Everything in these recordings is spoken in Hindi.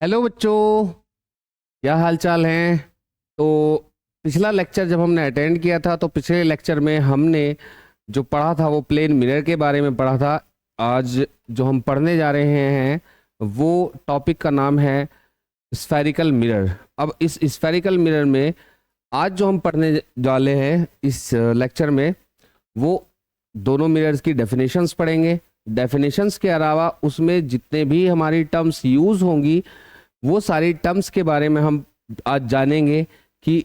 हेलो बच्चों, क्या हाल चाल हैं। तो पिछला लेक्चर जब हमने अटेंड किया था तो पिछले लेक्चर में हमने जो पढ़ा था वो प्लेन मिरर के बारे में पढ़ा था। आज जो हम पढ़ने जा रहे हैं वो टॉपिक का नाम है स्फेरिकल मिरर। अब इस स्फेरिकल मिरर में आज जो हम पढ़ने वाले हैं इस लेक्चर में वो दोनों मिरर्स की डेफिनेशंस पढ़ेंगे। डेफिनेशंस के अलावा उसमें जितने भी हमारी टर्म्स यूज़ होंगी वो सारी टर्म्स के बारे में हम आज जानेंगे कि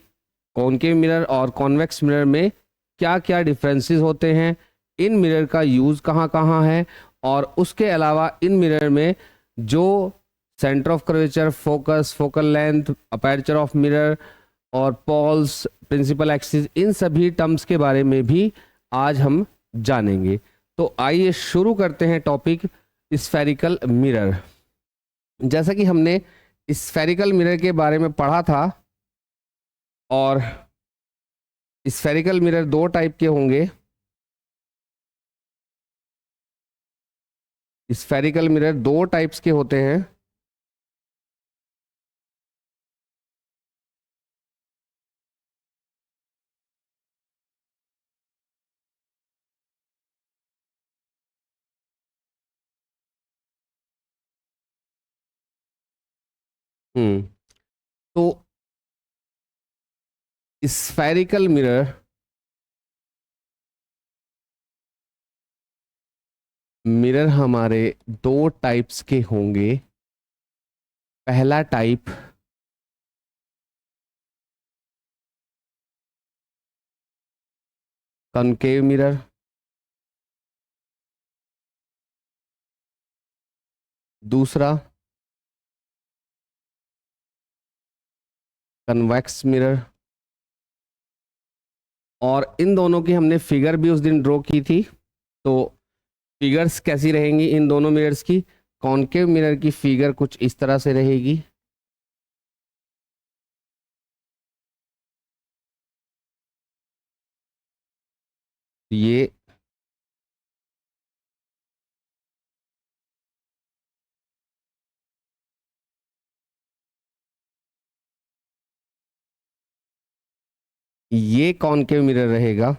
कॉनकेव मिरर और कॉन्वेक्स मिरर में क्या क्या डिफरेंसेस होते हैं, इन मिरर का यूज़ कहाँ कहाँ है, और उसके अलावा इन मिरर में जो centre of curvature, focus, focal length, aperture of mirror और पॉल्स, प्रिंसिपल एक्सिस, इन सभी टर्म्स के बारे में भी आज हम जानेंगे। तो आइए शुरू करते हैं टॉपिक स्फेरिकल मिरर। जैसा कि हमने स्फेरिकल मिरर के बारे में पढ़ा था, और स्फेरिकल मिरर दो टाइप के होंगे। स्फेरिकल मिरर दो टाइप्स के होते हैं। हम्म तो स्फेरिकल मिरर हमारे दो टाइप्स के होंगे। पहला टाइप कॉनकेव मिरर, दूसरा कन्वेक्स मिरर। और इन दोनों की हमने फिगर भी उस दिन ड्रॉ की थी। तो फिगर्स कैसी रहेंगी इन दोनों मिरर्स की? कॉनकेव मिरर की फिगर कुछ इस तरह से रहेगी। ये कॉनकेव मिरर रहेगा,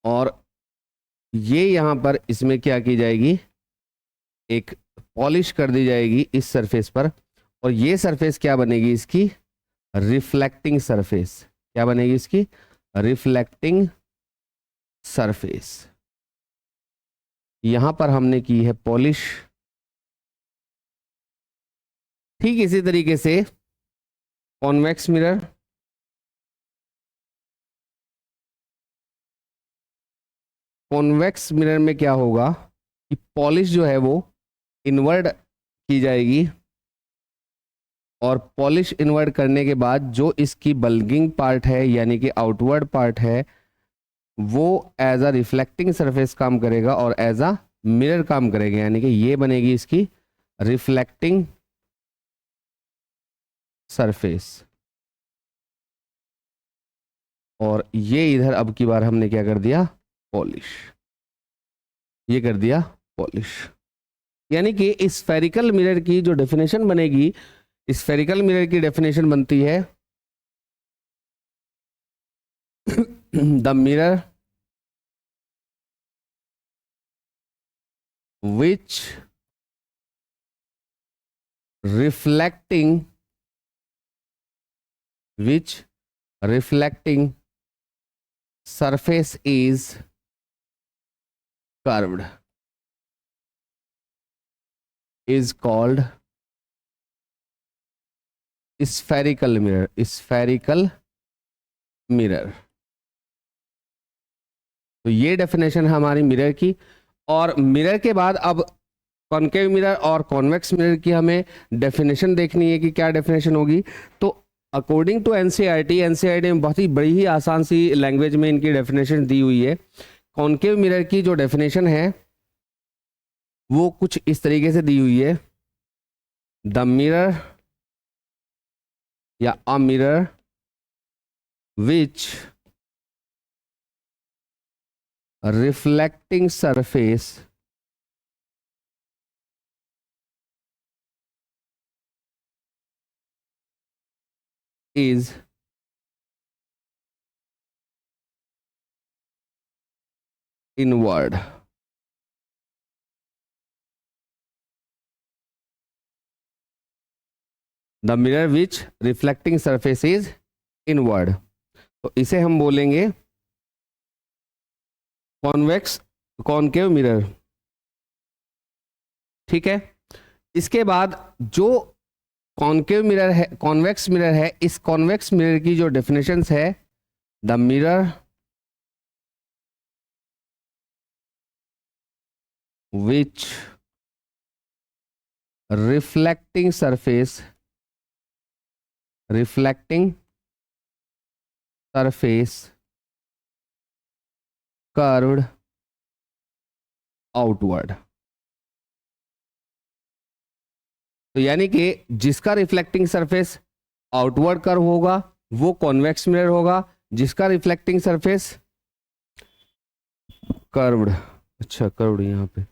और ये यहां पर इसमें क्या की जाएगी, एक पॉलिश कर दी जाएगी इस सरफेस पर। और ये सरफेस क्या बनेगी इसकी? Reflecting surface. क्या बनेगी इसकी? Reflecting surface. यहां पर हमने की है पॉलिश। ठीक इसी तरीके से कॉन्वेक्स मिरर, कॉन्वेक्स मिरर में क्या होगा कि पॉलिश जो है वो इनवर्ड की जाएगी, और पॉलिश इनवर्ड करने के बाद जो इसकी बल्गिंग पार्ट है यानी कि आउटवर्ड पार्ट है वो एज अ रिफ्लेक्टिंग सरफेस काम करेगा और एज अ मिरर काम करेगा, यानी कि ये बनेगी इसकी रिफ्लेक्टिंग सरफेस। और ये इधर अब की बार हमने क्या कर दिया? पॉलिश। ये कर दिया पॉलिश। यानी कि स्फेरिकल मिरर की जो डेफिनेशन बनेगी, स्फेरिकल मिरर की डेफिनेशन बनती है the mirror which reflecting which reflecting surface is curved is called spherical mirror. Spherical mirror. तो ये डेफिनेशन हमारी मिरर की। और मिरर के बाद अब कॉनकेव मिरर और कॉन्वेक्स मिरर की हमें डेफिनेशन देखनी है कि क्या डेफिनेशन होगी। तो अकॉर्डिंग टू एनसीईआरटी में बहुत ही बड़ी ही आसान सी लैंग्वेज में इनकी डेफिनेशन दी हुई है। कॉनकेव मिरर की जो डेफिनेशन है वो कुछ इस तरीके से दी हुई है। द मिरर या a mirror which reflecting surface is inward. The mirror which reflecting surface is inward. तो इसे हम बोलेंगे कॉन्वेक्स कॉनकेव मिरर। ठीक है, इसके बाद जो कॉनकेव मिरर है, कॉन्वेक्स मिरर है, इस कॉन्वेक्स मिरर की जो डेफिनेशंस है, the mirror which reflecting surface curved outward। तो यानी कि जिसका रिफ्लेक्टिंग सरफेस आउटवर्ड कर्व होगा वो कॉन्वेक्स मिरर होगा, जिसका रिफ्लेक्टिंग सरफेस कर्व्ड, अच्छा कर्व्ड यहां पे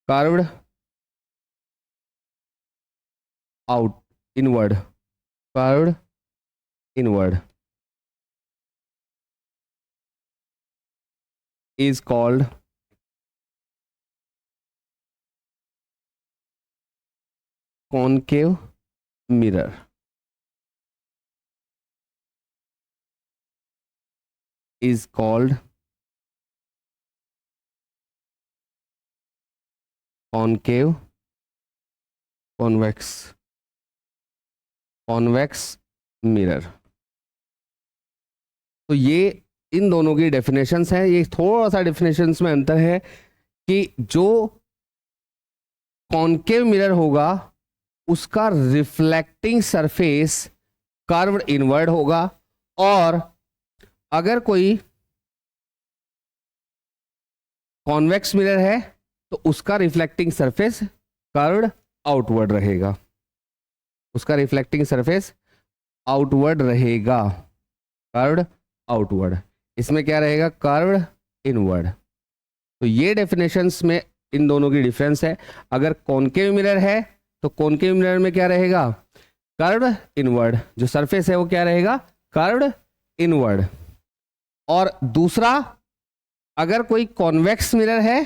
curved out inward, curved inward is called concave mirror। is called concave convex mirror। तो ये इन दोनों की डेफिनेशंस हैं। ये थोड़ा सा डेफिनेशंस में अंतर है कि जो कॉनकेव मिरर होगा उसका रिफ्लेक्टिंग सरफेस कर्व्ड इनवर्ड होगा, और अगर कोई कॉन्वेक्स मिरर है तो उसका रिफ्लेक्टिंग सरफेस कर्व्ड आउटवर्ड रहेगा, उसका रिफ्लेक्टिंग सरफेस आउटवर्ड रहेगा, कर्व्ड आउटवर्ड। इसमें क्या रहेगा, कर्व्ड इनवर्ड। तो ये डेफिनेशंस में इन दोनों की डिफरेंस है। अगर कॉनकेव मिरर है तो कॉनकेव मिरर में क्या रहेगा, कर्व्ड इनवर्ड, जो सरफेस है वो क्या रहेगा, कर्व्ड इनवर्ड। और दूसरा, अगर कोई कॉन्वेक्स मिरर है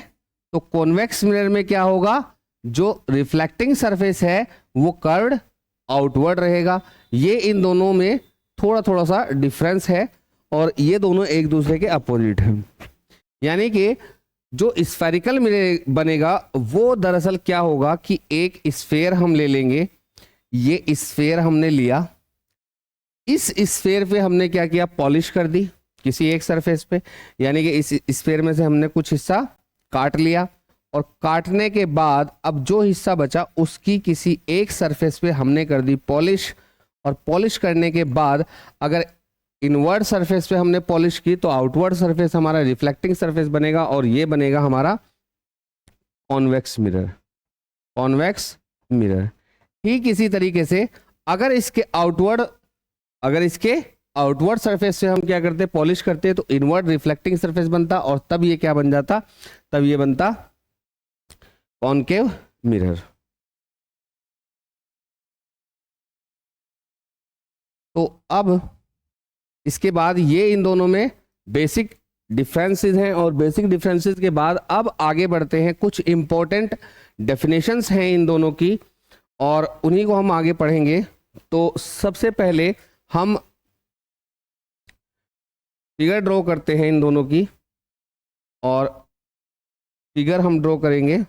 तो कॉन्वेक्स मिरर में क्या होगा, जो रिफ्लेक्टिंग सरफेस है वो कर्व्ड आउटवर्ड रहेगा। ये इन दोनों में थोड़ा थोड़ा सा डिफरेंस है, और ये दोनों एक दूसरे के अपोजिट हैं। यानी कि जो स्फेरिकल मिरर बनेगा वो दरअसल क्या होगा कि एक स्फेयर हम ले लेंगे, ये स्फेयर हमने लिया, इस स्फेयर पे हमने क्या किया, पॉलिश कर दी किसी एक सरफेस पे, यानी कि इस स्फेयर में से हमने कुछ हिस्सा काट लिया, और काटने के बाद अब जो हिस्सा बचा उसकी किसी एक सरफेस पे हमने कर दी पॉलिश, और पॉलिश करने के बाद अगर इनवर्ड सरफेस पे हमने पॉलिश की तो आउटवर्ड सरफेस हमारा रिफ्लेक्टिंग सरफेस बनेगा, और ये बनेगा हमारा कॉन्वेक्स मिरर, कॉन्वेक्स मिरर। ठीक इसी तरीके से अगर इसके आउटवर्ड सरफेस से हम क्या करते, पॉलिश करते, तो इनवर्ड रिफ्लेक्टिंग सरफेस बनता, और तब ये क्या बन जाता, तब ये बनता कॉनकेव मिरर। तो अब इसके बाद ये इन दोनों में बेसिक डिफरेंसेस हैं, और बेसिक डिफरेंसेस के बाद अब आगे बढ़ते हैं, कुछ इंपॉर्टेंट डेफिनेशंस हैं इन दोनों की, और उन्हीं को हम आगे पढ़ेंगे। तो सबसे पहले हम फिगर ड्रॉ करते हैं इन दोनों की, और फिगर हम ड्रॉ करेंगे,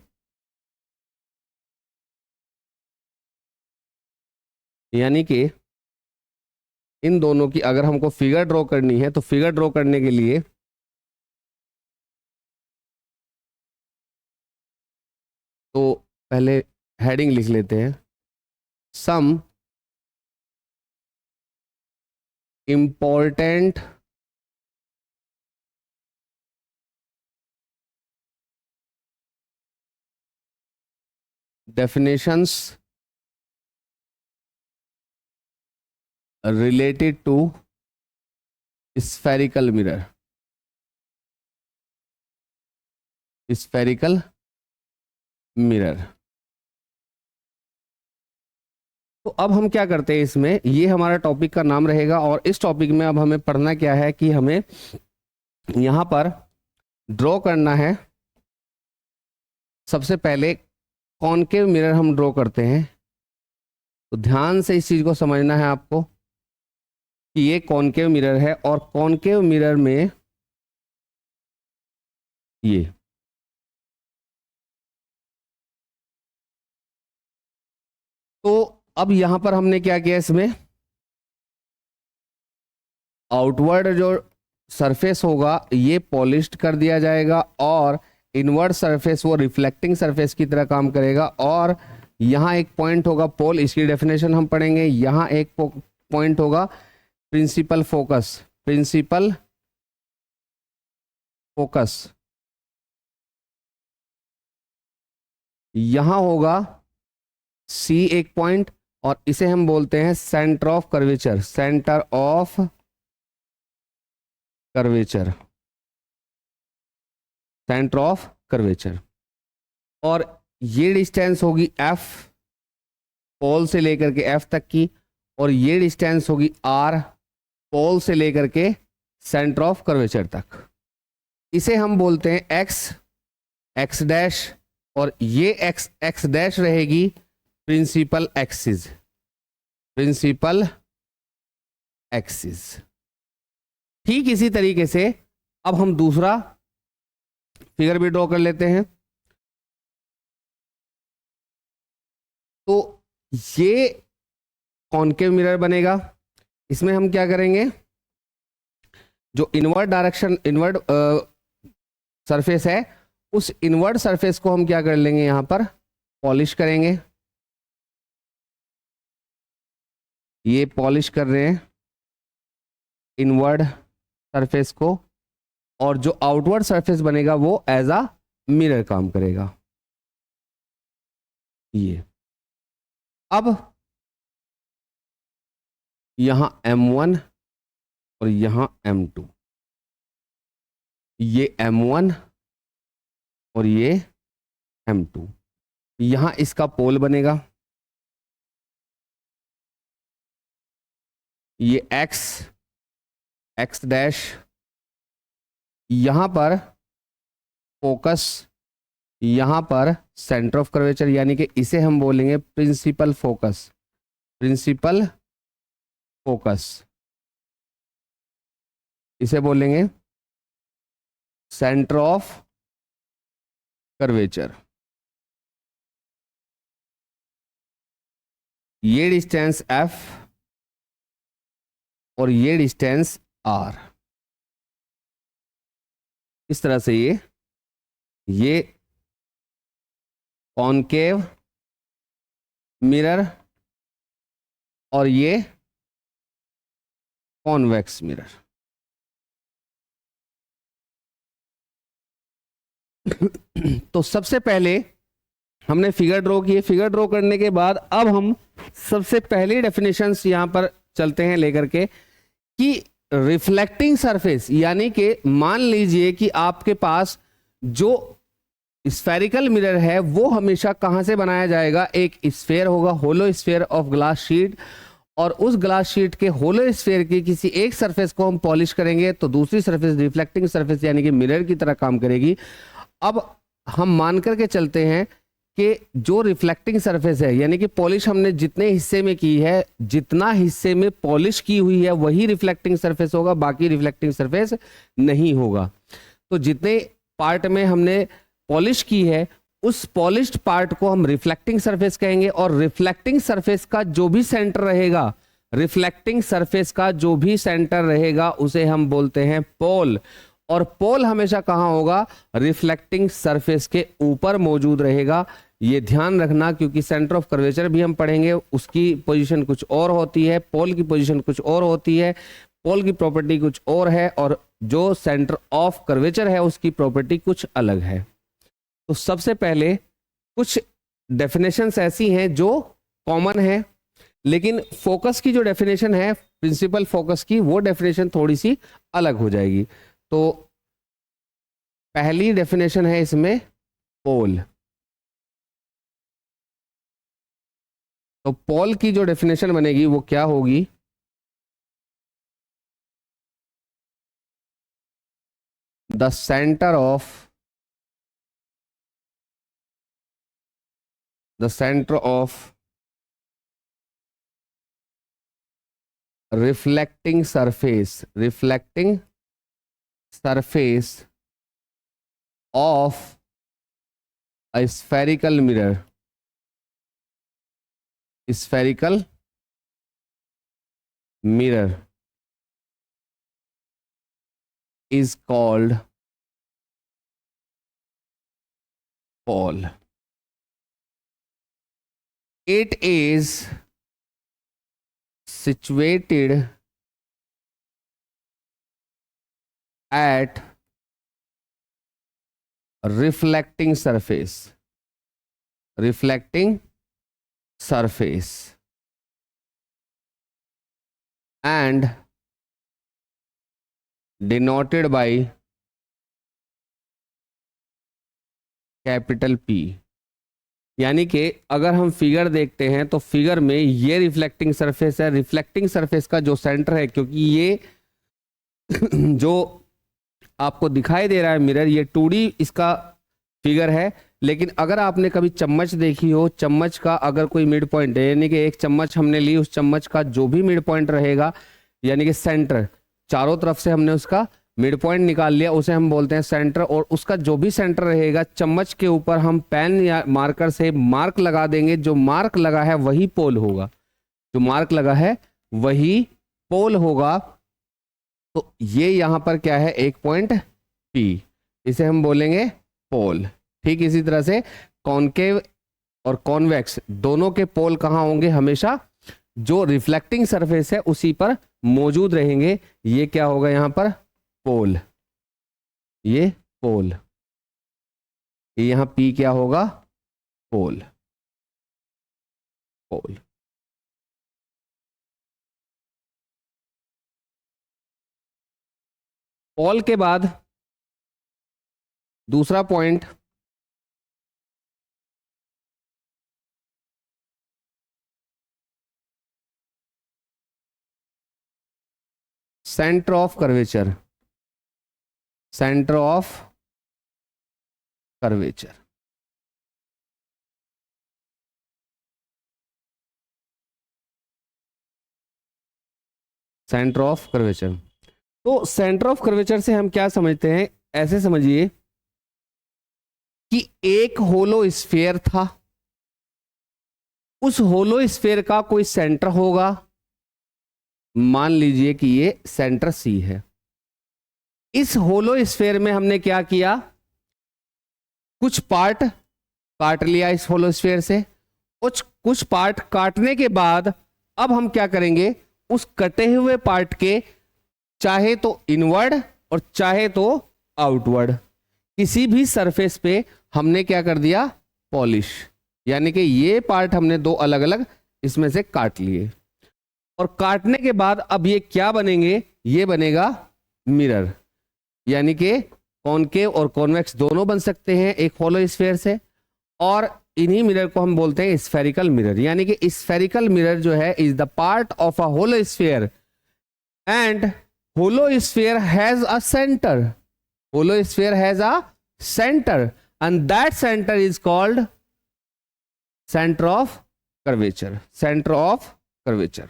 यानी कि इन दोनों की अगर हमको फिगर ड्रॉ करनी है तो फिगर ड्रॉ करने के लिए तो पहले हेडिंग लिख लेते हैं, some important definitions related to spherical mirror, spherical mirror। तो अब हम क्या करते हैं इसमें, ये हमारा टॉपिक का नाम रहेगा और इस टॉपिक में अब हमें पढ़ना क्या है कि हमें यहाँ पर ड्रॉ करना है। सबसे पहले कॉनकेव मिरर हम ड्रॉ करते हैं, तो ध्यान से इस चीज़ को समझना है आपको कि ये कॉनकेव मिरर है और कॉनकेव मिरर में ये तो अब यहां पर हमने क्या किया, इसमें आउटवर्ड जो सरफेस होगा ये पॉलिश्ड कर दिया जाएगा और इनवर्ड सरफेस वो रिफ्लेक्टिंग सरफेस की तरह काम करेगा। और यहाँ एक पॉइंट होगा पोल, इसकी डेफिनेशन हम पढ़ेंगे। यहाँ एक पॉइंट होगा प्रिंसिपल फोकस, प्रिंसिपल फोकस यहाँ होगा सी एक पॉइंट और इसे हम बोलते हैं centre of curvature, centre of curvature, centre of curvature. और ये डिस्टेंस होगी एफ, पोल से लेकर के एफ तक की, और ये डिस्टेंस होगी आर, पोल से लेकर के सेंटर ऑफ कर्वेचर तक। इसे हम बोलते हैं एक्स, एक्स डैश, और ये एक्स एक्स डैश रहेगी प्रिंसिपल एक्सिस, प्रिंसिपल एक्सिस। ठीक इसी तरीके से अब हम दूसरा फिगर भी ड्रॉ कर लेते हैं। तो ये कॉनकेव मिरर बनेगा। इसमें हम क्या करेंगे, जो इनवर्ड डायरेक्शन, इनवर्ड सरफेस है, उस इनवर्ड सरफेस को हम क्या कर लेंगे, यहां पर पॉलिश करेंगे। ये पॉलिश कर रहे हैं इनवर्ड सरफेस को, और जो आउटवर्ड सरफेस बनेगा वो एज अ मिरर काम करेगा। ये अब यहां M1 और यहां M2, ये M1 और ये M2, यहां इसका पोल बनेगा। ये X, X डैश, यहां पर फोकस, यहां पर सेंटर ऑफ कर्वेचर, यानी कि इसे हम बोलेंगे प्रिंसिपल फोकस, प्रिंसिपल फोकस, इसे बोलेंगे सेंटर ऑफ कर्वेचर। ये डिस्टेंस F और ये डिस्टेंस R, इस तरह से ये कॉनकेव मिरर और ये कॉन्वेक्स मिरर। तो सबसे पहले हमने फिगर ड्रॉ किए। फिगर ड्रॉ करने के बाद अब हम सबसे पहली डेफिनेशंस यहां पर चलते हैं लेकर के कि रिफ्लेक्टिंग सरफेस, यानी कि मान लीजिए कि आपके पास जो स्फेरिकल मिरर है वो हमेशा कहां से बनाया जाएगा, एक स्फेयर होगा, hollow sphere of glass sheet, और उस ग्लास शीट के होलो स्फेयर की किसी एक सरफेस को हम पॉलिश करेंगे तो दूसरी सरफेस रिफ्लेक्टिंग सरफेस यानी कि मिरर की तरह काम करेगी। अब हम मान करके चलते हैं कि जो रिफ्लेक्टिंग सरफेस है, यानी कि पॉलिश हमने जितने हिस्से में की है, जितना हिस्से में पॉलिश की हुई है वही रिफ्लेक्टिंग सरफेस होगा, बाकी रिफ्लेक्टिंग सरफेस नहीं होगा। तो जितने पार्ट में हमने पॉलिश की है उस पॉलिश्ड पार्ट को हम रिफ्लेक्टिंग सरफेस कहेंगे, और रिफ्लेक्टिंग सरफेस का जो भी सेंटर रहेगा, रिफ्लेक्टिंग सरफेस का जो भी सेंटर रहेगा उसे हम बोलते हैं पोल। और पोल हमेशा कहां होगा, रिफ्लेक्टिंग सरफेस के ऊपर मौजूद रहेगा। ये ध्यान रखना, क्योंकि सेंटर ऑफ कर्वेचर भी हम पढ़ेंगे, उसकी पोजीशन कुछ और होती है, पोल की पोजीशन कुछ और होती है, पोल की प्रॉपर्टी कुछ और है, और जो सेंटर ऑफ कर्वेचर है उसकी प्रॉपर्टी कुछ अलग है। तो सबसे पहले कुछ डेफिनेशंस ऐसी हैं जो कॉमन है, लेकिन फोकस की जो डेफिनेशन है, प्रिंसिपल फोकस की, वो डेफिनेशन थोड़ी सी अलग हो जाएगी। तो पहली डेफिनेशन है इसमें पोल। तो पोल की जो डेफिनेशन बनेगी वो क्या होगी, the centre of reflecting surface of a spherical mirror is called pole. It is situated at reflecting surface and denoted by capital P। यानी कि अगर हम फिगर देखते हैं तो फिगर में ये रिफ्लेक्टिंग सरफेस है, रिफ्लेक्टिंग सरफेस का जो सेंटर है, क्योंकि ये जो आपको दिखाई दे रहा है मिरर, ये 2D इसका फिगर है, लेकिन अगर आपने कभी चम्मच देखी हो, चम्मच का अगर कोई मिड पॉइंट है, यानी कि एक चम्मच हमने ली, उस चम्मच का जो भी मिड पॉइंट रहेगा, यानी कि सेंटर, चारों तरफ से हमने उसका मिड पॉइंट निकाल लिया, उसे हम बोलते हैं सेंटर। और उसका जो भी सेंटर रहेगा, चम्मच के ऊपर हम पेन या मार्कर से मार्क लगा देंगे, जो मार्क लगा है वही पोल होगा, जो मार्क लगा है वही पोल होगा। तो ये यहां पर क्या है, एक पॉइंट P, इसे हम बोलेंगे पोल। ठीक इसी तरह से कॉनकेव और कॉन्वेक्स दोनों के पोल कहां होंगे, हमेशा जो रिफ्लेक्टिंग सरफेस है उसी पर मौजूद रहेंगे। ये क्या होगा यहां पर, पोल, ये पोल, ये यहां P क्या होगा, पोल। पोल के बाद दूसरा point, centre of curvature. Centre of curvature, centre of curvature. तो सेंटर ऑफ कर्वेचर से हम क्या समझते हैं, ऐसे समझिए कि एक होलो स्फीयर था, उस होलो स्फीयर का कोई सेंटर होगा, मान लीजिए कि ये सेंटर C है। इस होलो स्फीयर में हमने क्या किया, कुछ पार्ट काट लिया इस होलो स्फीयर से, कुछ पार्ट काटने के बाद अब हम क्या करेंगे, उस कटे हुए पार्ट के चाहे तो इनवर्ड और चाहे तो आउटवर्ड किसी भी सरफेस पे हमने क्या कर दिया, पॉलिश। यानी कि ये पार्ट हमने दो अलग अलग इसमें से काट लिए, और काटने के बाद अब ये क्या बनेंगे, ये बनेगा मिरर। यानी कि कॉनकेव और कॉन्वेक्स दोनों बन सकते हैं एक होलो स्फीयर से, और इन्हीं मिरर को हम बोलते हैं स्फेरिकल मिरर। यानी कि स्फेरिकल मिरर जो है is the part of a hollow sphere and hollow sphere has a centre. Hollow sphere has a centre and that centre is called centre of curvature. Centre of curvature.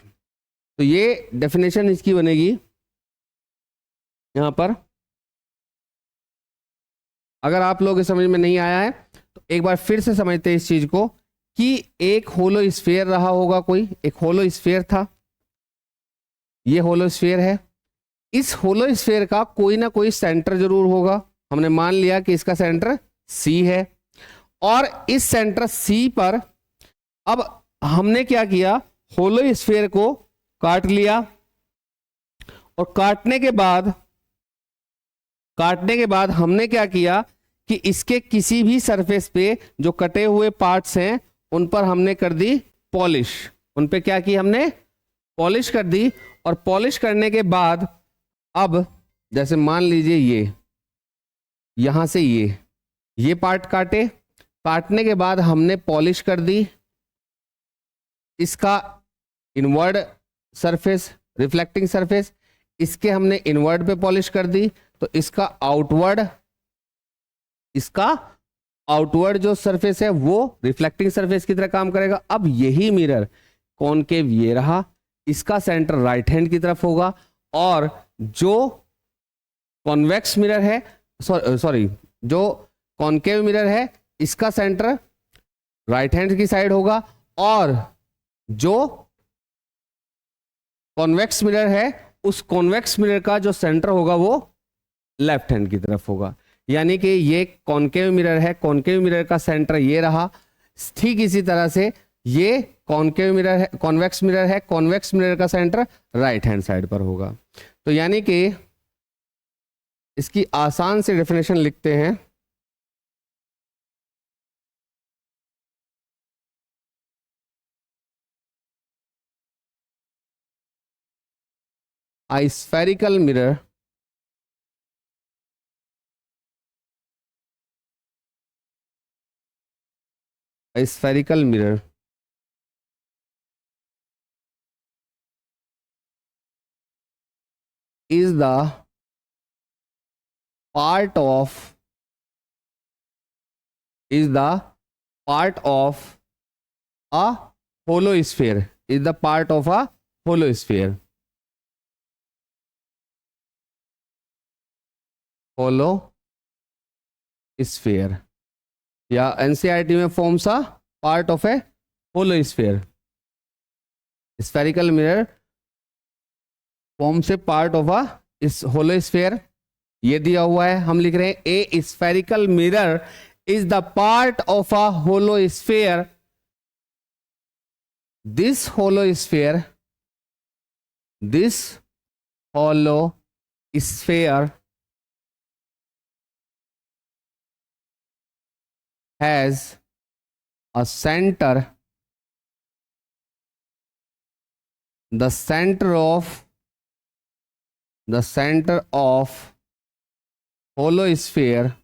तो ये डेफिनेशन इसकी बनेगी यहां पर। अगर आप लोग के समझ में नहीं आया है तो एक बार फिर से समझते हैं इस चीज को, कि एक होलो स्फीयर रहा होगा, कोई एक होलो स्फीयर था, ये होलो स्फीयर है, इस होलो स्फीयर का कोई ना कोई सेंटर जरूर होगा। हमने मान लिया कि इसका सेंटर C है, और इस सेंटर C पर अब हमने क्या किया, होलो स्फीयर को काट लिया, और काटने के बाद हमने क्या किया कि इसके किसी भी सरफेस पे जो कटे हुए पार्ट्स हैं उन पर हमने कर दी पॉलिश। उन पे क्या की, हमने पॉलिश कर दी। और पॉलिश करने के बाद अब जैसे मान लीजिए ये यहां से ये पार्ट काटने के बाद हमने पॉलिश कर दी, इसका इनवर्ड सरफेस, रिफ्लेक्टिंग सरफेस, इसके हमने इनवर्ड पे पॉलिश कर दी, तो इसका आउटवर्ड जो सरफेस है वो रिफ्लेक्टिंग सरफेस की तरह काम करेगा। अब यही मिरर कॉनकेव ये रहा, इसका सेंटर राइट हैंड की तरफ होगा, और जो कॉन्वेक्स मिरर है, सॉरी जो कॉनकेव मिरर है इसका सेंटर राइट हैंड की साइड होगा, और जो कॉन्वेक्स मिरर है उस कॉन्वेक्स मिरर का जो सेंटर होगा वो लेफ्ट हैंड की तरफ होगा। यानी कि ये कॉनकेव मिरर है, कॉनकेव मिरर का सेंटर ये रहा। ठीक इसी तरह से ये कॉनकेव मिरर है, कॉन्वेक्स मिरर है, कॉन्वेक्स मिरर का सेंटर राइट हैंड साइड पर होगा। तो यानी कि इसकी आसान सी डेफिनेशन लिखते हैं। A spherical mirror is the part of a hollow sphere, is the part of a hollow sphere, या एनसीईआरटी में फॉर्म सा part of a hollow sphere. Spherical mirror form से पार्ट ऑफ अ इस होलो स्फीयर, ये दिया हुआ है, हम लिख रहे हैं a spherical mirror is the part of a hollow sphere. This hollow sphere has a center. The center of hollow sphere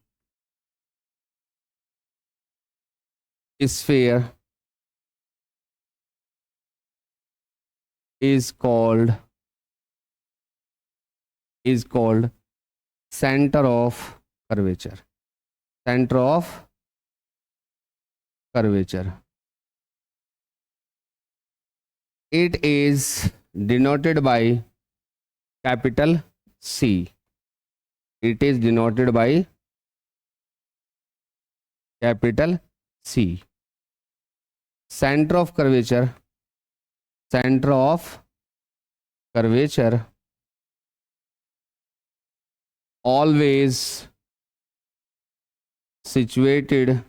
is called center of curvature. It is denoted by capital C. It is denoted by capital C. Center of curvature always situated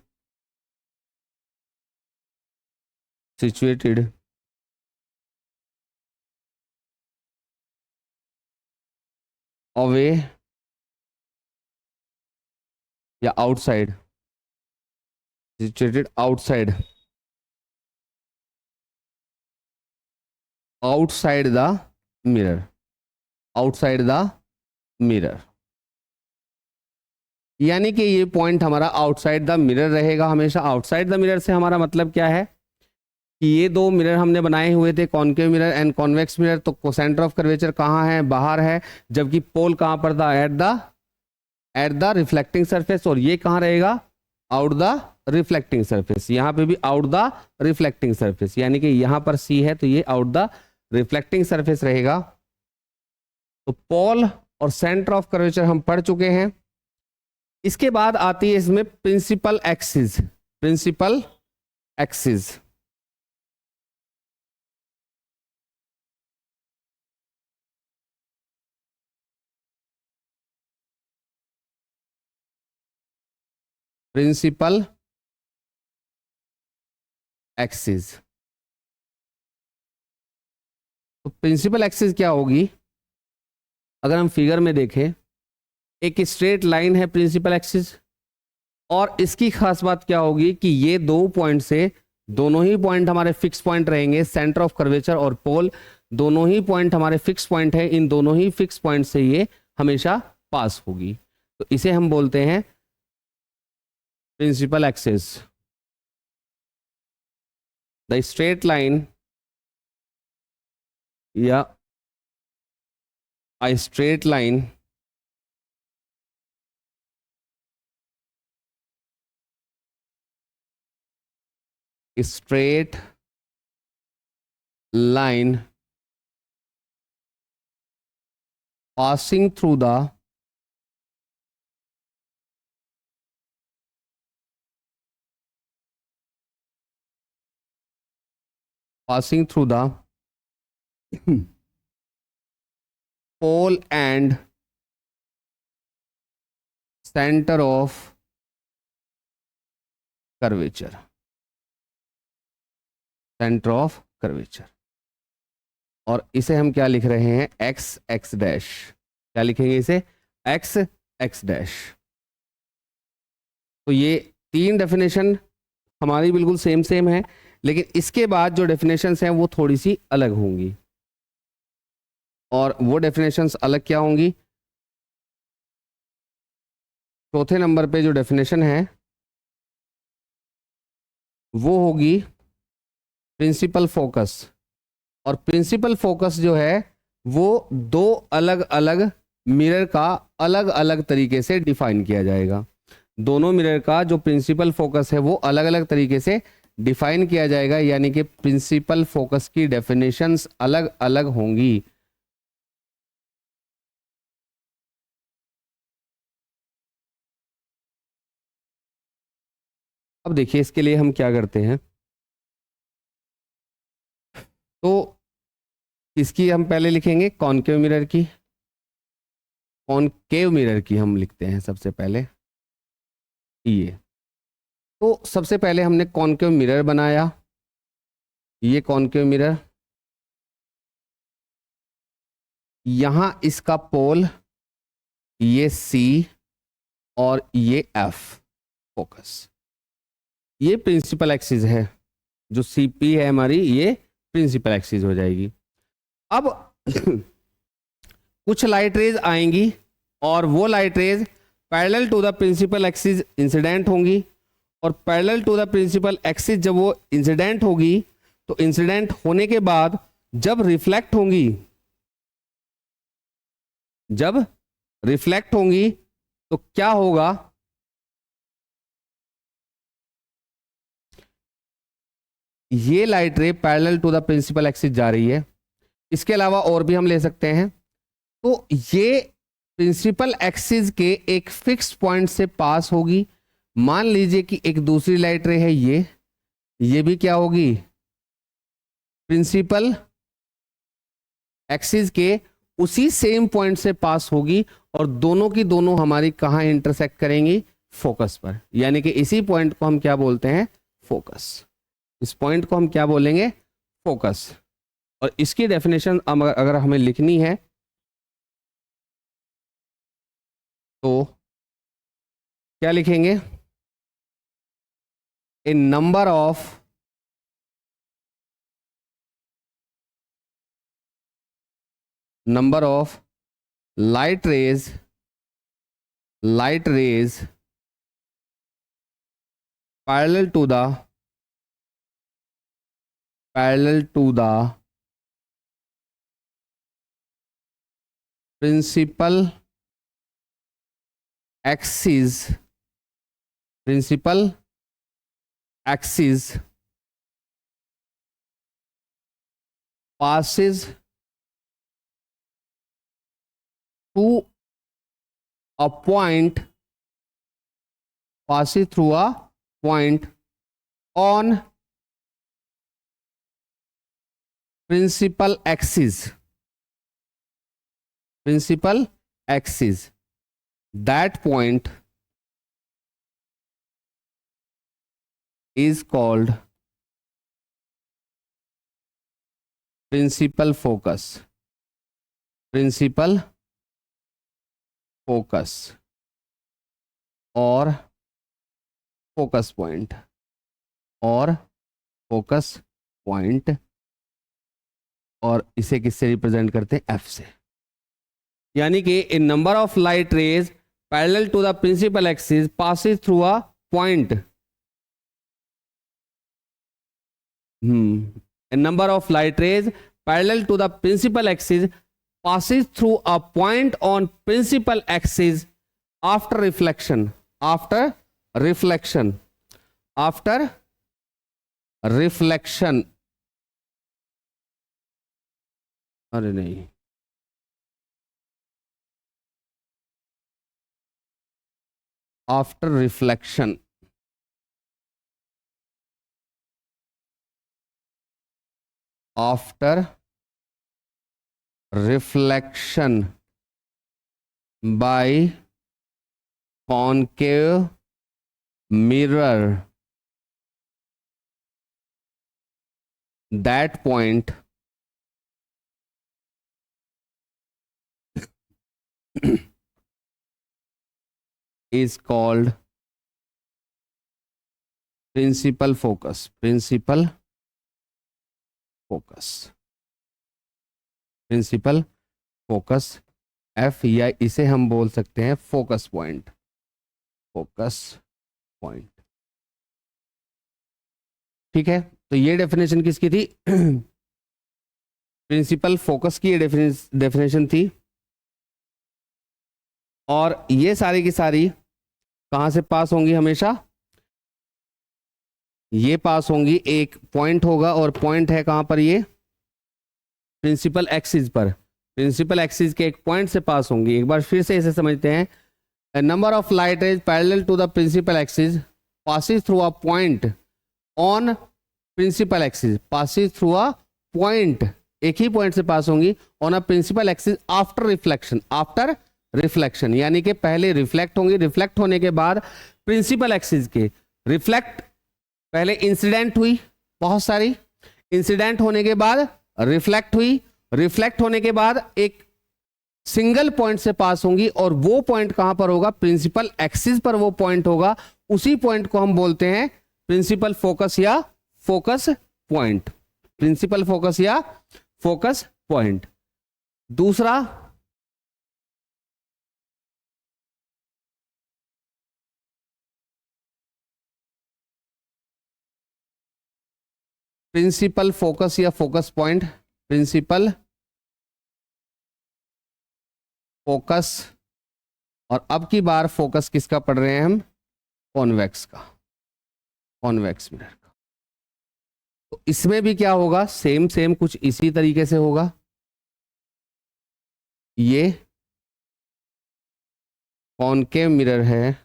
away या outside, situated outside the mirror, यानी कि ये पॉइंट हमारा आउटसाइड द मिरर रहेगा हमेशा। आउटसाइड द मिरर से हमारा मतलब क्या है कि ये दो मिरर हमने बनाए हुए थे, concave mirror and convex mirror, तो सेंटर ऑफ कर्वेचर कहाँ है, बाहर है, जबकि पोल कहाँ पर था, एट द रिफ्लेक्टिंग सरफेस, और ये कहाँ रहेगा, आउट द रिफ्लेक्टिंग सरफेस। यहाँ पे भी आउट द रिफ्लेक्टिंग सरफेस, यानी कि यहाँ पर सी है तो ये आउट द रिफ्लेक्टिंग सरफेस रहेगा। तो पोल और सेंटर ऑफ कर्वेचर हम पढ़ चुके हैं। इसके बाद आती है इसमें प्रिंसिपल एक्सिस। प्रिंसिपल एक्सिस, तो प्रिंसिपल एक्सिस क्या होगी, अगर हम फिगर में देखें, एक स्ट्रेट लाइन है प्रिंसिपल एक्सिस, और इसकी खास बात क्या होगी कि ये दो पॉइंट से, दोनों ही पॉइंट हमारे फिक्स पॉइंट रहेंगे, सेंटर ऑफ कर्वेचर और पोल दोनों ही पॉइंट हमारे फिक्स पॉइंट है, इन दोनों ही फिक्स पॉइंट से ये हमेशा पास होगी, तो इसे हम बोलते हैं principal axis. The straight line या a straight line passing through the pole and center of curvature. Centre of curvature. और इसे हम क्या लिख रहे हैं, एक्स एक्स डैश। क्या लिखेंगे इसे, एक्स एक्स डैश। तो ये तीन डेफिनेशन हमारी बिल्कुल सेम सेम है, लेकिन इसके बाद जो डेफिनेशंस हैं वो थोड़ी सी अलग होंगी। और वो डेफिनेशंस अलग क्या होंगी, चौथे नंबर पे जो डेफिनेशन है वो होगी प्रिंसिपल फोकस। और प्रिंसिपल फोकस जो है वो दो अलग अलग मिरर का अलग अलग तरीके से डिफाइन किया जाएगा। दोनों मिरर का जो प्रिंसिपल फोकस है वो अलग अलग तरीके से डिफाइन किया जाएगा, यानी कि प्रिंसिपल फोकस की डेफिनेशंस अलग अलग होंगी। अब देखिए इसके लिए हम क्या करते हैं, तो इसकी हम पहले लिखेंगे कॉनकेव मिरर की। कॉनकेव मिरर की हम लिखते हैं सबसे पहले ये। तो सबसे पहले हमने कॉनकेव मिरर बनाया, ये कॉनकेव मिरर, यहां इसका पोल ये C और ये F फोकस, ये प्रिंसिपल एक्सिस है। जो CP है हमारी, ये प्रिंसिपल एक्सिस हो जाएगी। अब कुछ लाइट रेज आएंगी और वो light rays parallel to the principal axis incident होंगी, और parallel to the principal axis जब वो इंसिडेंट होगी तो इंसिडेंट होने के बाद जब रिफ्लेक्ट होंगी, जब रिफ्लेक्ट होंगी तो क्या होगा, ये light ray parallel to the principal axis जा रही है। इसके अलावा और भी हम ले सकते हैं। तो ये प्रिंसिपल एक्सिस के एक फिक्स पॉइंट से पास होगी। मान लीजिए कि एक दूसरी लाइट रे है ये भी क्या होगी, प्रिंसिपल एक्सिस के उसी सेम पॉइंट से पास होगी, और दोनों की दोनों हमारी कहां इंटरसेक्ट करेंगी, फोकस पर। यानी कि इसी पॉइंट को हम क्या बोलते हैं, फोकस। इस पॉइंट को हम क्या बोलेंगे, फोकस। और इसकी डेफिनेशन अगर हमें लिखनी है तो क्या लिखेंगे, a number of light rays parallel to the principal axis passes to a point, passes through a point on principal axis, that point is called principal focus, और फोकस पॉइंट, और इसे किससे रिप्रेजेंट करते हैं, F से। यानी कि a number of light rays parallel to the principal axis passes through a point, a number of light rays parallel to the principal axis passes through a point on principal axis after reflection. अरे नहीं, after reflection. By concave mirror, that point is called principal focus. Principal focus F, या इसे हम बोल सकते हैं फोकस पॉइंट। ठीक है, तो ये डेफिनेशन किसकी थी? प्रिंसिपल फोकस की ये डेफिनेशन थी। और ये सारी की सारी कहां से पास होंगी? हमेशा ये पास होंगी, एक पॉइंट होगा और पॉइंट है कहां पर? ये प्रिंसिपल एक्सिस पर, प्रिंसिपल एक्सिस के एक पॉइंट से पास होंगी। एक बार फिर से इसे समझते हैं। A number of light rays parallel to the principal axis passes through a point on principal axis, passes through a point, एक ही पॉइंट से पास होंगी on a principal axis after reflection, यानी कि पहले रिफ्लेक्ट होंगी, रिफ्लेक्ट होने के बाद प्रिंसिपल एक्सिस के रिफ्लेक्ट, पहले इंसिडेंट हुई बहुत सारी, इंसिडेंट होने के बाद रिफ्लेक्ट हुई, रिफ्लेक्ट होने के बाद एक सिंगल पॉइंट से पास होंगी, और वो पॉइंट कहां पर होगा? प्रिंसिपल एक्सिस पर वो पॉइंट होगा। उसी पॉइंट को हम बोलते हैं प्रिंसिपल फोकस या फोकस पॉइंट। प्रिंसिपल फोकस या फोकस पॉइंट। दूसरा, प्रिंसिपल फोकस या फोकस पॉइंट, प्रिंसिपल फोकस, और अब की बार फोकस किसका पढ़ रहे हैं हम? कॉन्वेक्स का, कॉन्वेक्स मिरर का। तो इसमें भी क्या होगा? सेम कुछ इसी तरीके से होगा। ये कॉनकेव मिरर है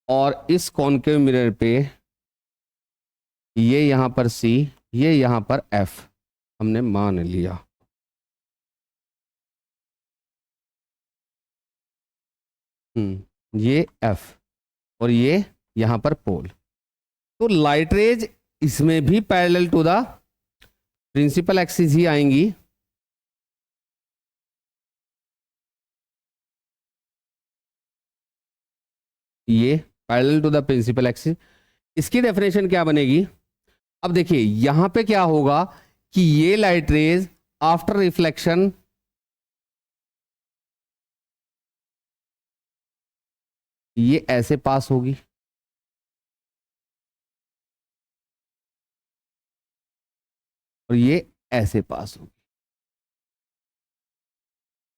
और इस कॉनकेव मिरर पे ये यहां पर C, ये यहां पर F हमने मान लिया। ये F और ये यहां पर पोल। तो लाइट रेज इसमें भी parallel to the principal axis ही आएंगी। ये parallel to the principal axis. इसकी डेफिनेशन क्या बनेगी? अब देखिए यहां पे क्या होगा कि ये लाइट रेज आफ्टर रिफ्लेक्शन ये ऐसे पास होगी, और ये ऐसे पास होगी।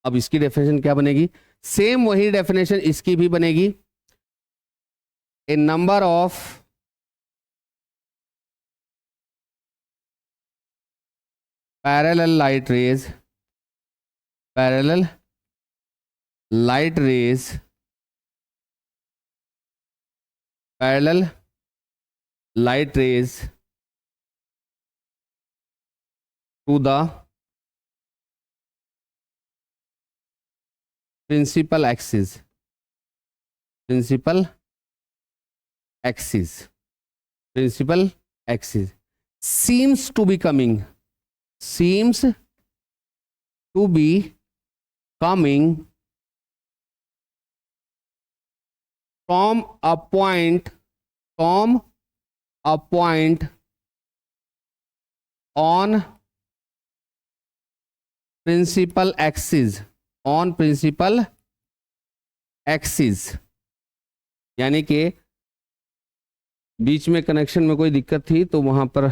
अब इसकी डेफिनेशन क्या बनेगी? सेम वही डेफिनेशन इसकी भी बनेगी। A number of parallel light rays parallel light rays to the principal axis seems to be coming from a point on principal axis यानी कि बीच में कनेक्शन में कोई दिक्कत थी तो वहाँ पर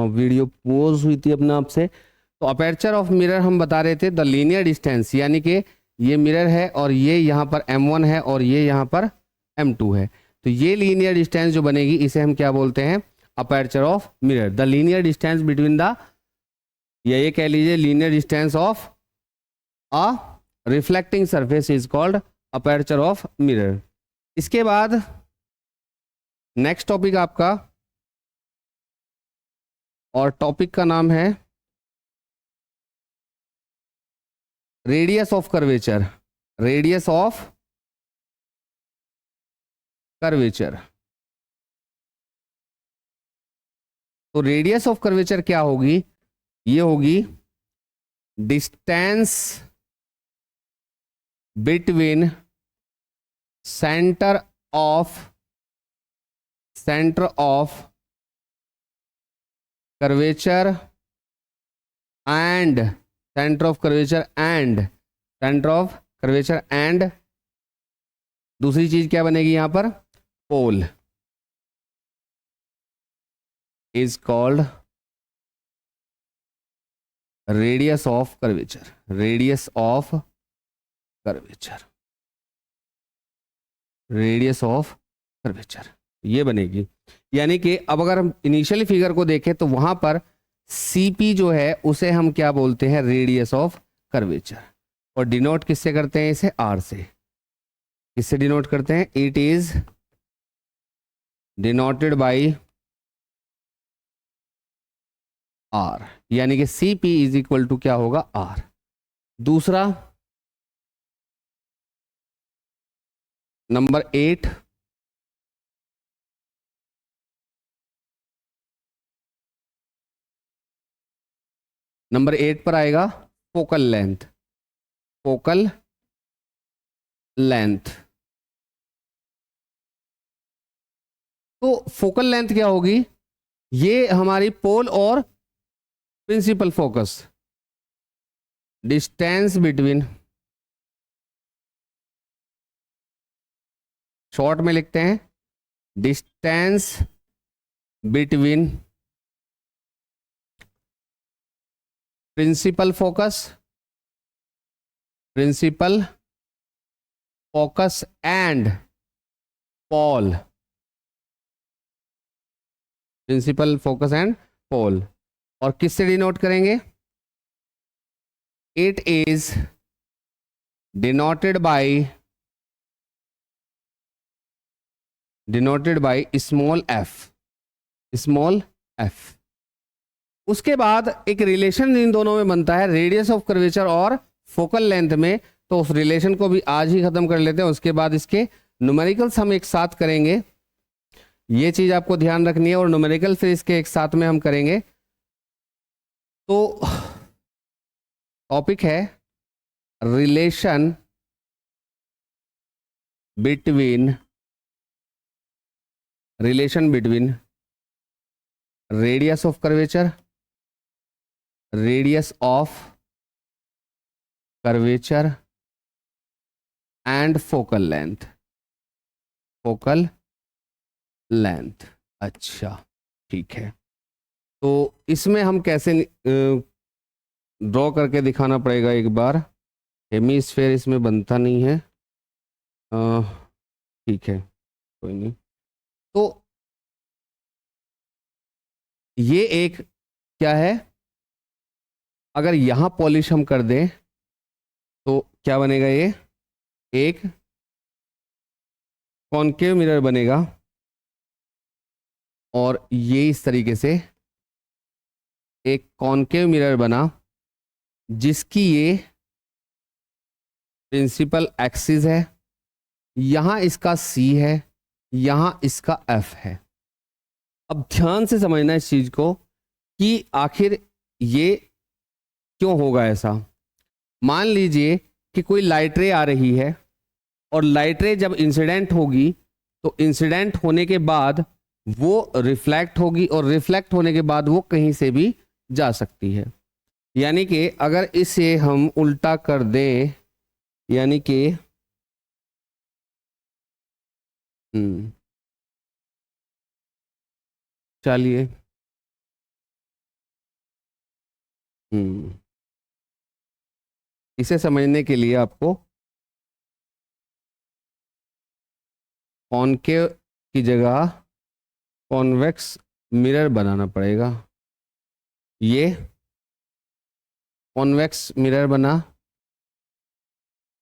वीडियो पॉज हुई थी अपने आप से। तो अपर्चर ऑफ मिरर हम बता रहे थे द लीनियर डिस्टेंस, यानी कि ये मिरर है और ये यहाँ पर M1 है और ये यहाँ पर M2 है। तो ये लीनियर डिस्टेंस जो बनेगी इसे हम क्या बोलते हैं, aperture of mirror. The linear distance between the, या ये कह लीजिए linear distance of a reflecting surface is called aperture of mirror. इसके बाद नेक्स्ट टॉपिक आपका, और टॉपिक का नाम है radius of curvature. Radius of curvature. तो रेडियस ऑफ कर्वेचर क्या होगी, ये होगी distance between centre of curvature and centre of curvature and दूसरी चीज क्या बनेगी यहां पर, pole, is called radius of curvature. Radius of curvature, radius of curvature ये बनेगी। यानी कि अब अगर हम इनिशियली फिगर को देखें तो वहां पर CP जो है उसे हम क्या बोलते हैं, रेडियस ऑफ कर्वेचर। और डिनोट किससे करते हैं इसे, R से। किससे डिनोट करते हैं, it is denoted bye R, यानी कि CP इज इक्वल टू क्या होगा, R। दूसरा नंबर 8, नंबर 8 पर आएगा फोकल लेंथ। फोकल लेंथ, तो फोकल लेंथ क्या होगी, ये हमारी पोल और principal focus, distance between, short में लिखते हैं distance between principal focus and pole. Principal focus and pole. और किससे डिनोट करेंगे, it is denoted by small f। उसके बाद एक रिलेशन इन दोनों में बनता है, रेडियस ऑफ कर्वेचर और फोकल लेंथ में। तो उस रिलेशन को भी आज ही खत्म कर लेते हैं, उसके बाद इसके न्यूमेरिकल्स हम एक साथ करेंगे। ये चीज आपको ध्यान रखनी है, और न्यूमेरिकल फिर इसके एक साथ में हम करेंगे। तो टॉपिक है relation between radius of curvature and focal length. अच्छा ठीक है, तो इसमें हम कैसे ड्रॉ करके दिखाना पड़ेगा एक बार। हेमीस्फेयर इसमें बनता नहीं है, ठीक है कोई नहीं। तो ये एक क्या है, अगर यहां पॉलिश हम कर दें तो क्या बनेगा, ये एक कॉनकेव मिरर बनेगा। और ये इस तरीके से एक कॉनकेव मिरर बना, जिसकी ये प्रिंसिपल एक्सिस है, यहां इसका C है, यहां इसका F है। अब ध्यान से समझना इस चीज को कि आखिर ये क्यों होगा ऐसा। मान लीजिए कि कोई लाइट रे आ रही है, और लाइट रे जब इंसिडेंट होगी तो इंसिडेंट होने के बाद वो रिफ्लेक्ट होगी, और रिफ्लेक्ट होने के बाद वो कहीं से भी जा सकती है। यानी कि अगर इसे हम उल्टा कर दें, यानी कि चलिए, इसे समझने के लिए आपको कॉनकेव की जगह कॉन्वेक्स मिरर बनाना पड़ेगा। ये कॉन्वेक्स मिरर बना,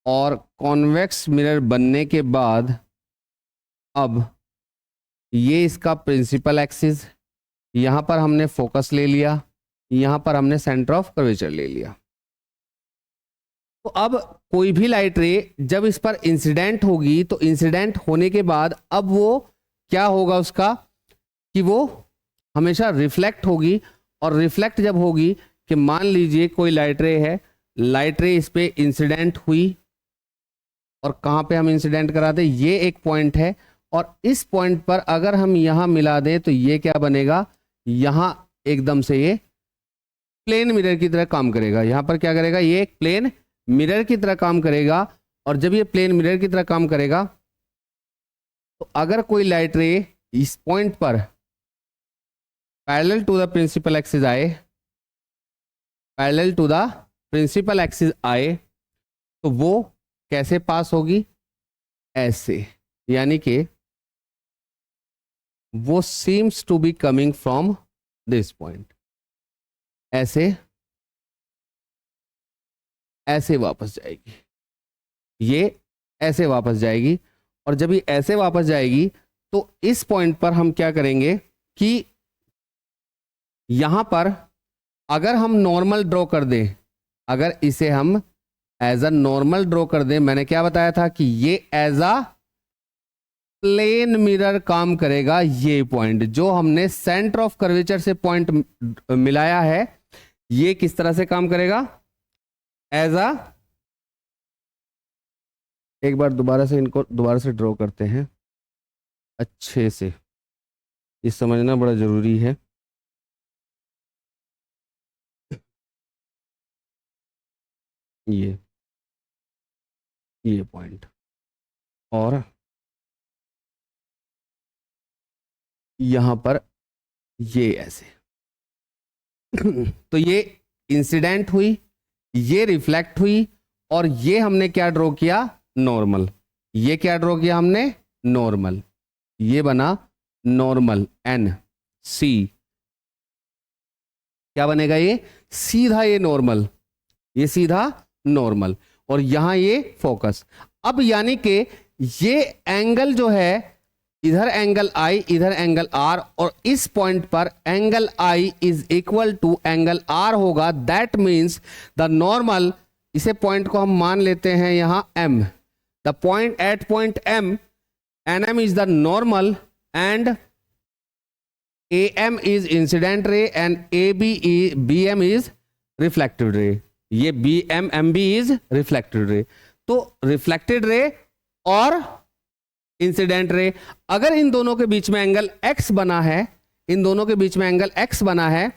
और कॉन्वेक्स मिरर बनने के बाद अब ये इसका प्रिंसिपल एक्सिस, यहाँ पर हमने फोकस ले लिया, यहाँ पर हमने सेंटर ऑफ कर्वेचर ले लिया। तो अब कोई भी लाइट रे जब इस पर इंसिडेंट होगी तो इंसिडेंट होने के बाद अब वो क्या होगा उसका, कि वो हमेशा रिफ्लेक्ट होगी। और रिफ्लेक्ट जब होगी कि मान लीजिए कोई लाइट रे है, लाइट रे इस पे इंसिडेंट हुई, और कहाँ पे हम इंसिडेंट कराते, ये एक पॉइंट है, और इस पॉइंट पर अगर हम यहाँ मिला दें तो ये क्या बनेगा, यहाँ एकदम से ये प्लेन मिरर की तरह काम करेगा। यहाँ पर क्या करेगा, ये एक प्लेन मिरर की तरह काम करेगा। और जब ये प्लेन मिरर की तरह काम करेगा तो अगर कोई लाइट रे इस पॉइंट पर parallel to the principal axis आए, parallel to the principal axis आए, तो वो कैसे पास होगी, ऐसे, यानी कि वो seems to be coming from this point, ऐसे ऐसे वापस जाएगी, ये ऐसे वापस जाएगी। और जब ये ऐसे वापस जाएगी तो इस पॉइंट पर हम क्या करेंगे कि यहां पर अगर हम नॉर्मल ड्रॉ कर दें, अगर इसे हम एज अ नॉर्मल ड्रॉ कर दें, मैंने क्या बताया था कि ये एज अ प्लेन मिरर काम करेगा। ये पॉइंट जो हमने सेंटर ऑफ कर्वेचर से पॉइंट मिलाया है, ये किस तरह से काम करेगा, एज अ, एक बार दोबारा से इनको दोबारा से ड्रॉ करते हैं अच्छे से, ये समझना बड़ा जरूरी है। ये पॉइंट, और यहां पर ये ऐसे तो ये इंसिडेंट हुई, ये रिफ्लेक्ट हुई, और ये हमने क्या ड्रॉ किया, नॉर्मल। ये क्या ड्रॉ किया हमने, नॉर्मल। ये बना नॉर्मल, एन सी, क्या बनेगा, ये सीधा, ये नॉर्मल, ये सीधा नॉर्मल, और यहां ये फोकस। अब यानी कि ये एंगल जो है, इधर एंगल I, इधर एंगल R, और इस पॉइंट पर angle I is equal to angle R होगा। दैट मीन्स द नॉर्मल, इसे पॉइंट को हम मान लेते हैं यहां M, the point at point M, NM is the normal, and AM is incident ray, and BM is reflected ray. ये MB इज रिफ्लेक्टेड रे। तो रिफ्लेक्टेड रे और इंसिडेंट रे, अगर इन दोनों के बीच में एंगल X बना है, इन दोनों के बीच में एंगल X बना है,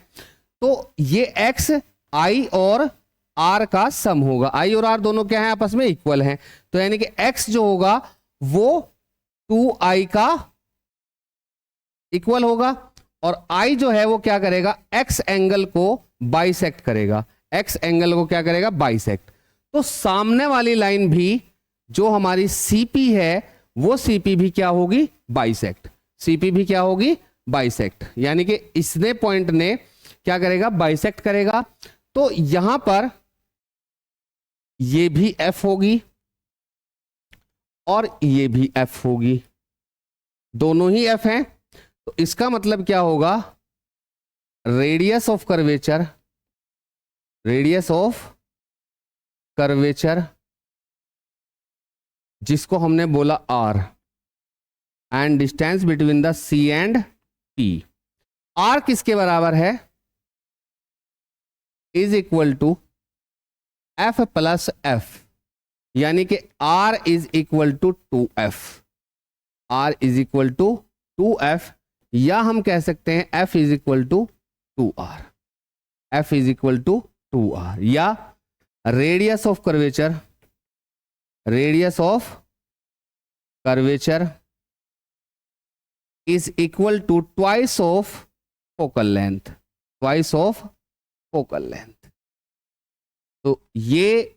तो ये X I और R का सम होगा। I और R दोनों क्या है, आपस में इक्वल हैं, तो यानी कि X जो होगा वो 2I का इक्वल होगा, और I जो है वो क्या करेगा, X एंगल को बाइसेक्ट करेगा, X एंगल को क्या करेगा, बाइसेक्ट। तो सामने वाली लाइन भी जो हमारी CP है, वो CP भी क्या होगी, बाइसेक्ट। CP भी क्या होगी, बाइसेक्ट, यानी कि इसने पॉइंट ने क्या करेगा, बाइसेक्ट करेगा। तो यहां पर ये भी F होगी और ये भी F होगी, दोनों ही F हैं। तो इसका मतलब क्या होगा, radius of curvature, radius of curvature जिसको हमने बोला R, and distance between the C and P, R किसके बराबर है, is equal to F plus F, यानी कि R is equal to 2F, R is equal to 2F, या हम कह सकते हैं F is equal to 2R, F is equal to 2R, या radius of curvature, radius of curvature is equal to twice of focal length, twice of focal length. तो ये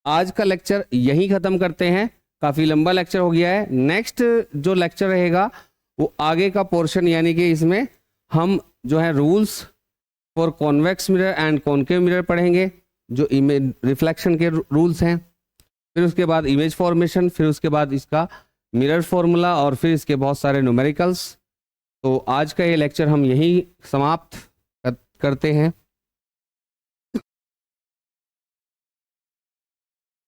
आज का लेक्चर यहीं ख़त्म करते हैं, काफ़ी लंबा लेक्चर हो गया है। नेक्स्ट जो लेक्चर रहेगा वो आगे का पोर्शन, यानी कि इसमें हम जो है rules for convex mirror and concave mirror पढ़ेंगे, जो इमेज रिफ्लेक्शन के रूल्स हैं। फिर उसके बाद इमेज फॉर्मेशन, फिर उसके बाद इसका मिरर फॉर्मूला, और फिर इसके बहुत सारे न्यूमेरिकल्स। तो आज का ये लेक्चर हम यहीं समाप्त करते हैं।